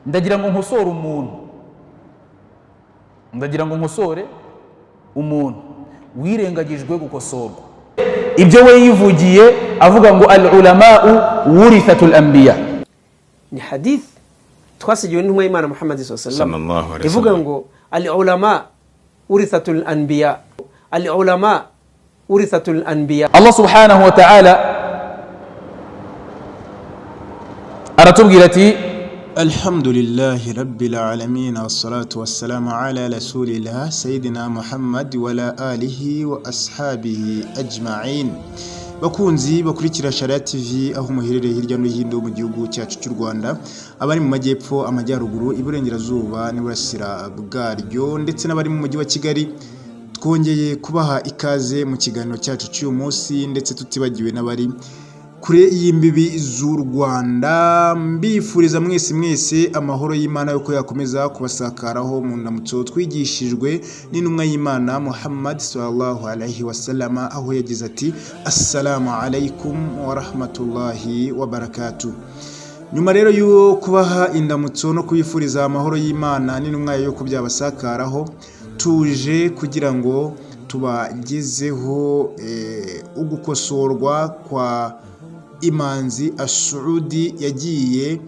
ndagira ngo nkosore umuntu wirengagijwe gukosorwa. Ibyo we yivugiye avuga ngo al-ulama'u wurithatul anbiya. Ni hadith twasigiwe n'intumwa y'Imana Muhammad sallallahu alaihi wasallam ivuga ngo al-ulama wurithatul anbiya, al-ulama wurithatul anbiya. Allah subhanahu wa ta'ala aratubwira ati alhamdulillahi rabbil alamin wassalatu wassalamu ala rasulillah sayyidina Muhammad wa ala alihi wa ashabihi ajma'in. Bakunzi bakurikira Sharia TV aho muherereye hirya no hino mu gihugu cyacu cy'u Rwanda, abari mu majyepfo, amajyaruguru, iburengerazuba n'iburasira bwaryo, ndetse n'abari mu mujyi wa Kigali, twongeye kubaha ikaze mu kiganiro cyacu cy'uyu munsi, ndetse tutibagiwe n'abari kure y'imbibi z'u Rwanda. Mbifuriza mwese amahoro y'Imana yuko yakomeza kubasakaraho mu ndamutso twigishijwe n'intumwa y'Imana Muhammad sallallahu alaihi wasallam, aho yagize ati assalamu alaikum wa rahmatullahi wa barakatuh. Nyuma rero yo kubaha indamutso no kubifuriza amahoro y'Imana n'intumwa yo kubyabasakaraho, tuje kugira ngo tubagezeho ugukosorwa kwa Imanzi As-Saudi yagiye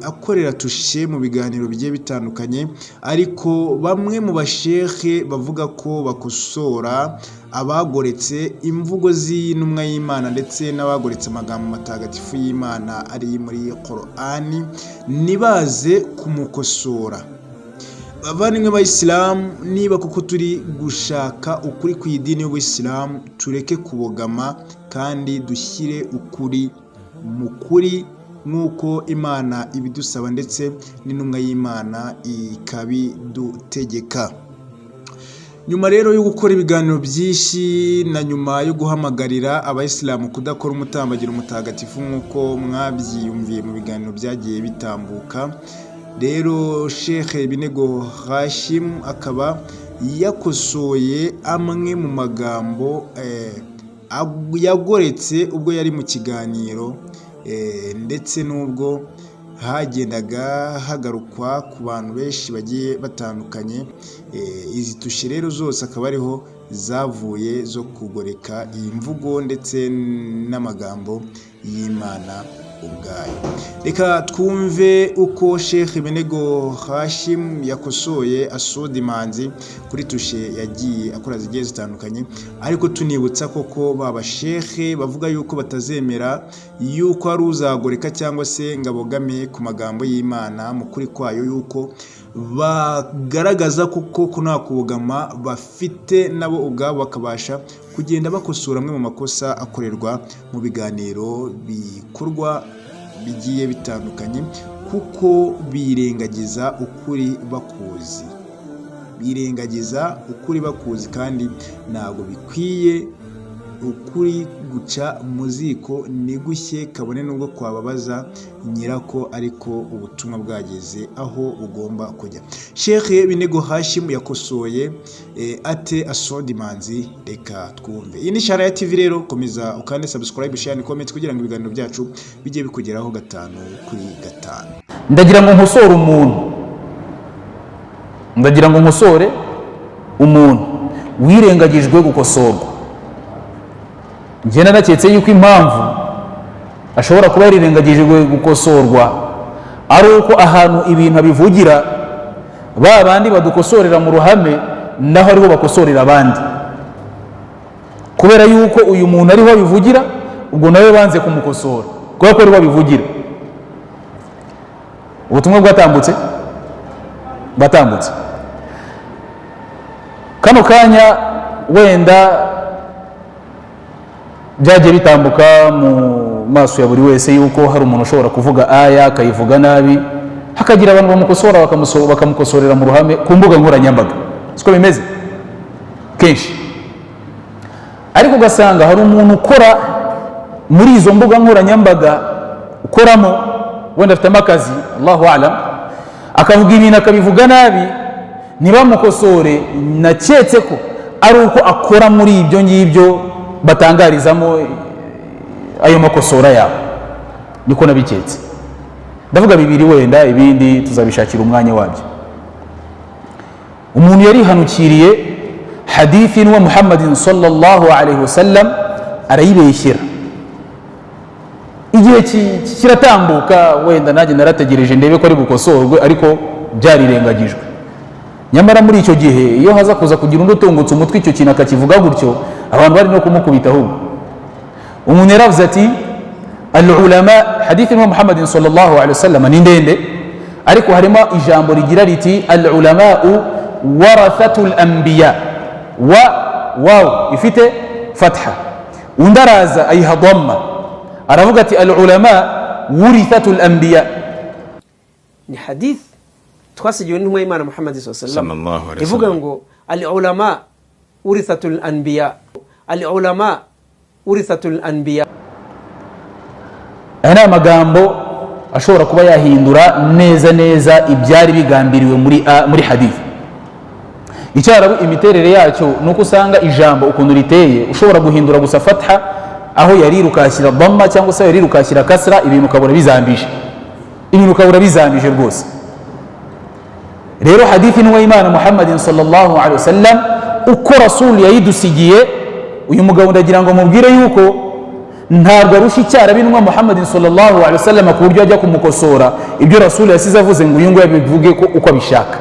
akorera tushe mu biganiro bigiye bitandukanye, ariko bamwe mu bashekhe bavuga ko bakosora abagoretse imvugo z'intumwa y'Imana ndetse n'abagoretse amagambo matagatifu y'Imana ari muri Qur'ani nibaze kumukosora. Bavandimwe b'Isilamu, niba kuko turi gushaka ukuri ku idini y'Ubuisilamu, tureke kubogama kandi dushyire ukuri mu kuri nk'uko Imana ibidusaba ndetse n'intumwa y'Imana ikabidutegeka. Nyuma rero yo gukora ibiganiro byinshi na nyuma yo guhamagarira abayisilamu kudakora umutambagiro mutagatifu nk'uko mwabyiyumviye mu biganiro byagiye bitambuka, rero Sheikh Binego Hashim akaba yakosoye amwe mu magambo yagoretse ubwo yari mu kiganiro, ndetse n'ubwo hagendaga hagarukwa ku bantu benshi bagiye batandukanye. Izi tushe rero zose akaba ariho zavuye zo kugoreka iyi mvugo ndetse n'amagambo y'Imana ubwayo. Reka twumve uko Sheikh Binego Hashim yakosoye As-Saudi Manzi kuri tushe yagiye akora zigiye zitandukanye, ariko tunibutsa koko baba Sheikh bavuga yuko batazemera yuko ari uzagoreka cyangwa se ngabogame ku magambo y'Imana mu kuri kwayo, yuko bagaragaza kuko kuna kubogama bafite nabo ubwabo bakabasha kugenda bakosora amwe mu makosa akorerwa mu biganiro bikorwa bigiye bitandukanye, kuko birengagiza ukuri bakuzi, kandi ntabwo bikwiye. Ukuri guca muziko nigushye kabone nubwo kwababaza nyirako, ariko ubutumwa bwageze aho ugomba kujya. Sheikh Binego Hashim yakosoye ate As-Saudi Manzi. Reka twumve. Iyi ni Sharia TV rero, komeza ukande subscribe, share ni comment kugira ngo ibiganiro byacu bijye bikugeraho 5 kuri 5. ndagira ngo nkosore umuntu wirengagijwe gukosorwa. Njye naraketse yuko impamvu ashobora kuba yarirengagijwe gukosorwa ari uko ahantu ibintu abivugira ba bandi badukosorera mu ruhame naho ariho bakosorera abandi, kubera yuko uyu muntu ariho abivugira, ubwo nawe banze kumukosora kubera ko ariho abivugira. Ubutumwa bwatambutse kano kanya wenda byagiye bitambuka mu maso ya buri wese yuko hari umuntu ushobora kuvuga aya akayivuga nabi, hakagira abantu bamukosora bakamukosorera mu ruhame ku mbuga nkoranyambaga. Siko bimeze kenshi, ariko ugasanga hari umuntu ukora muri izo mbuga nkoranyambaga, ukoramo wenda afite akazi, Allahu a'lam, akavuga ibintu akabivuga nabi, ntibamukosore. Naketse ko ari uko akora muri ibyo ngibyo batangarizamo ayo makosora yabo, niko nabiketse. ndavuga bibiri wenda ibindi tuzabishakira umwanya wabyo. Umuntu yarihanukiriye hadithi n'uwa Muhammadin sallallahu alaihi wasallam arayibeshyera, igihe kiratambuka wenda nanjye narategereje ndebe ko ari bukosorwe ariko byarirengagijwe. Nyamara muri icyo gihe iyo haza kuza kugira undi utungutse umutwe icyo kintu akakivuga gutyo, abantu bari no kumukubita ahubwo. Umuntu yaravuze ati al-ulama, hadithi n'uwa Muhammadin sallallahu alaihi wasallam ni ndende ariko harimo ijambo rigira riti al-ulama'u warathatul anbiya, waw ifite fatha, undi araza ayiha dhamma aravuga ati al-ulama wurithatul anbiya. Ni hadith twasigiwe n'intumwa y'Imana Muhammad sallallahu alaihi wasallam ivuga ngo al-ulama wurithatul anbiya, al-ulama wurithatul anbiya. Aya ni amagambo ashobora kuba yahindura neza neza ibyari bigambiriwe muri hadith. Icyarabu imiterere yacyo nuko usanga ijambo ukuntu riteye ushobora guhindura gusa fatha aho yari rukashyira dhamma cyangwa se yari rukashyira kasra, ibintu ukabura bizambije rwose. Rero hadithi n'uwa Imana Muhammadin sallallahu alaihi wasallam uko Rasul yayidusigiye, uyu mugabo ndagira ngo mubwire yuko ntabwo arusha icyarabi n'uwa Muhammadin sallallahu alaihi wasallam ku buryo ajya kumukosora ibyo Rasul yasize avuze ngo uyu ngo yabivuge uko abishaka.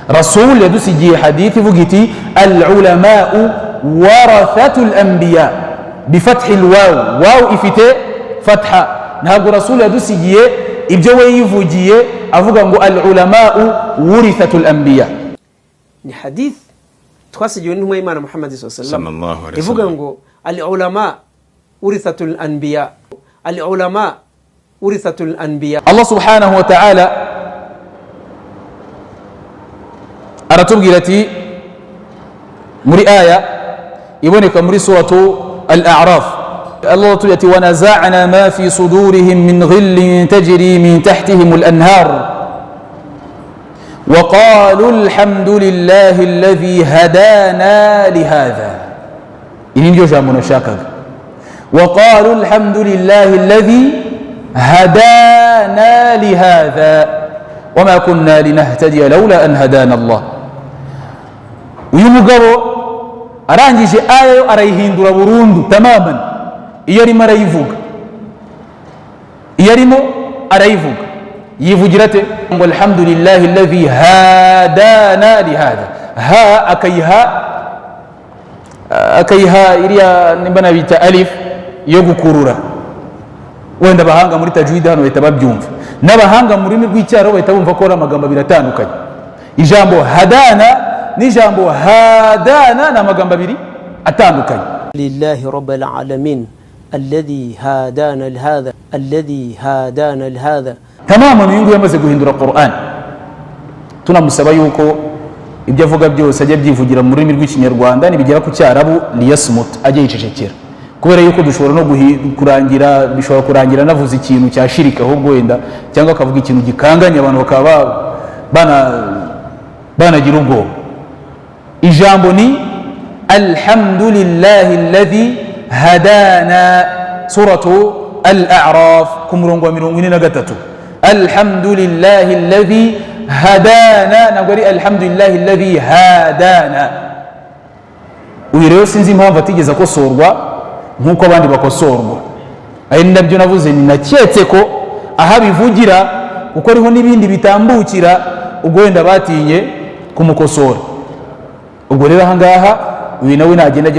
Rasul yadusigiye hadithi ivuga iti al-ulama'u warathatul anbiya bifathi al-waw, waw ifite fatha. Ntabwo Rasul yadusigiye ibyo we yivugiye avuga ngo al-ulama'u wurithatul anbiya. Ni hadith twasigiwe n'intumwa y'Imana Muhammad sallallahu alaihi wasallam ivuga ngo al-ulama wurithatul anbiya, al-ulama wurithatul anbiya. Allah subhanahu wa ta'ala aratubwira ati muri aya iboneka muri suratu al-a'raf, Allah atubwira ati wa naza'na ma fi sudurihim min ghillin tajri min tahtihim al-anhar wa qalu alhamdulillahi alladhi hadana lihadha. Ili ndio jambo nashakaga, wa qalu alhamdulillahi alladhi hadana lihadha wama kunna linahtadiya lawla an hadana Allah. Uyu mugabo arangije aya yo arayihindura burundu tamaman. Iyo arimo arayivuga yivugira ate ngo alhamdulillahi alladhi hadana lihadha, ha akayiha iriya nimba nabita alif yo gukurura. Wenda abahanga muri tajwid hano bahita babyumva, n'abahanga mu rurimi rw'icyaro bahita bumva ko ari amagambo abiri atandukanye. Ijambo hadana n'ijambo hadana ni amagambo abiri atandukanye. Lillahi rabbil alamin alladhi hadana lihadha, alladhi hadana lihadha. Tamaman uyu nguyu yamaze guhindura Qur'an. Tunamusaba yuko ibyo avuga byose ajya byivugira mu rurimi rw'ikinyarwanda, nibigera ku cyarabu liyasmut, ajye yicecekera, kubera yuko dushobora no bishobora kurangira navuze ikintu cya shirika ahubwo wenda, cyangwa akavuga ikintu gikanganya abantu bakaba banagira ubwoba. Ijambo ni alhamdulillahi alladhi hadana, suratu al-a'raf ku murongo wa 43. Alhamdulillahi alladhi hadana, ntabwo ari alhamdulillahi alladhi hadana. Uyu rero sinzi impamvu atigeze akosorwa nk'uko abandi bakosorwa. Ari nabyo navuze, ni naketse ko aha bivugira kuko ariho n'ibindi bitambukira, ubwo wenda batinye kumukosora. Ubwo rero ahangaha uyu nawe nagenda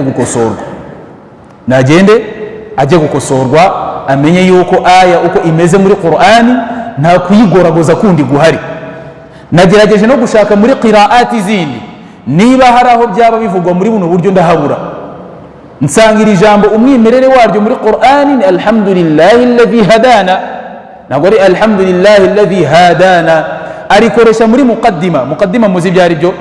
ajye gukosorwa, amenye yuko aya uko imeze muri Qur'ani nta kuyigoragoza kundi guhari. Nagerageje no gushaka muri qiraati zindi niba hari aho byaba bivugwa muri buno buryo, ndahabura. Nsangira ijambo umwimerere waryo muri Qur'ani ni alhamdulillahi alladhi hadana, ntabwo ari alhamdulillahi alladhi hadana. Arikoresha muri muqaddima muzi byari byo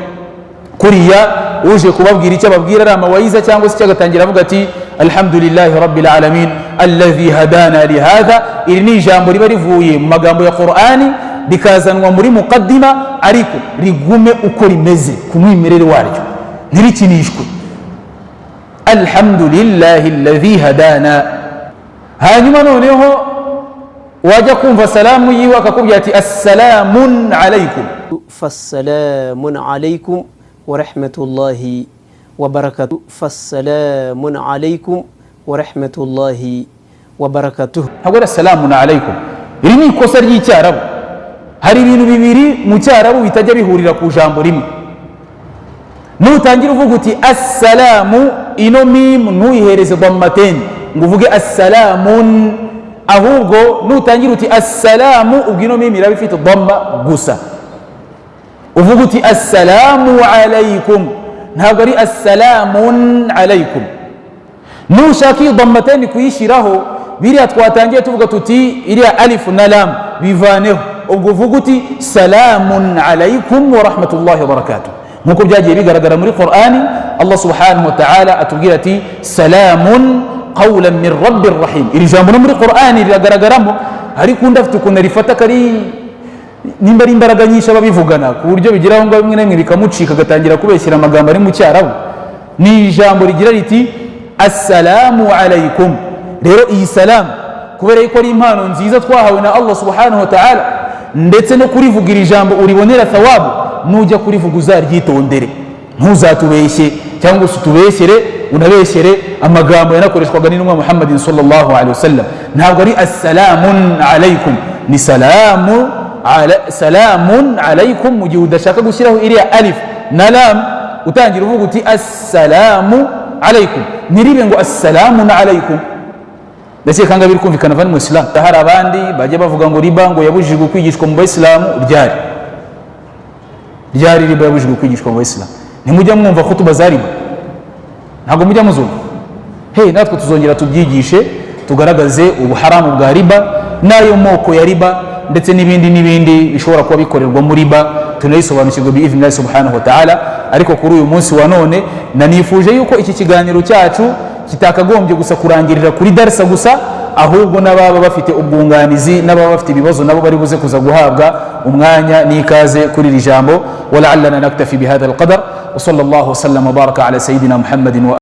kuriya uje kubabwira icyo ababwira ari amawayiza cyangwa se cyagatangira avuga ati alhamdulillahi rabbil alamin alladhi hadana lihadha. Iri ni ijambo riba rivuye mu magambo ya Qur'ani rikazanwa muri muqaddima, ariko rigume uko rimeze ku mwimerere waryo, ntirikinishwe. Alhamdulillahi alladhi hadana. Hanyuma noneho wajya kumva salamu yiwe akakubwira ati assalamun alaykum, fassalamun alaykum wa rahmatullahi wa barakatuh, fassalamun alaykum wa rahmatullahi wa barakatuh. ntabwo ari assalamun alaykum. iri ni ikosa ry'icyarabu. hari ibintu bibiri mu cyarabu bitajya bihurira ku jambo rimwe. nutangira uvuga uti assalamu, ino mim ntuyihereze dhammatain ngo uvuge assalamun, ahubwo nutangira uti assalamu ubwo ino mim iraba ifite dhamma gusa, uvuga uti assalamu alaykum, ntabwo ari assalamun alaykum. nushaka iyo dhammatain kuyishyiraho, biriya twatangiye tuvuga tuti iriya alif na lam bivaneho, ubwo uvuga uti salamun alaykum wa rahmatullahi wa barakatuh, nkuko byagiye bigaragara muri Qur'ani. Allah subhanahu wa ta'ala atubwira ati salamun qawlan min rabbir rahim. iri jambo no muri Qur'ani riragaragaramo, ariko undi afite ukuntu rifata kari nimba ari imbaraga nyinshi ababivugana ku buryo bigira ngo bimwe na bimwe bikamucika agatangira kubeshyira amagambo ari mu cyarabu. ni ijambo rigira riti assalamu alaykum. rero iyi salamu kubera yuko ari impano nziza twahawe na Allah subhanahu wa ta'ala, ndetse no kurivugira ijambo uribonera thawabu, nujya kurivuga uzaryitondere, ntuzatubeshye cyangwa se utubeshyere unabeshyere amagambo yanakoreshwaga n'intumwa Muhammadin sallallahu alaihi wasallam. ntabwo ari assalamun alaykum, ni salamun alaykum. mu gihe udashaka gushyiraho iriya alif na lam, utangira uvuga uti assalamu alaykum, ntiribe ngo assalamun alaykum. ndetse kanga biri kumvikana vani mu Islam. hari abandi bajya bavuga ngo riba ngo yabujijwe kwigishwa mu Bayisilamu. ryari riba yabujijwe kwigishwa mu Bayisilamu? ntimujya mwumva khutuba za riba? ntabwo mujya muzumva? natwe tuzongera tubyigishe, tugaragaze ubuharamu bwa riba n'ayo moko ya riba ndetse n'ibindi bishobora kuba bikorerwa muri riba, tunayisobanukirwa bi'idhnillahi subhanahu wa ta'ala. ariko kuri uyu munsi wa none nanifuje yuko iki kiganiro cyacu kitakagombye gusa kurangirira kuri darsa gusa, ahubwo n'ababa bafite ubwunganizi n'ababa bafite ibibazo nabo bari buze kuza guhabwa umwanya n'ikaze kuri iri jambo. wala'allana naktafi bihadha alqadar wa sallallahu wa sallam wa baraka ala sayidina Muhammadin wa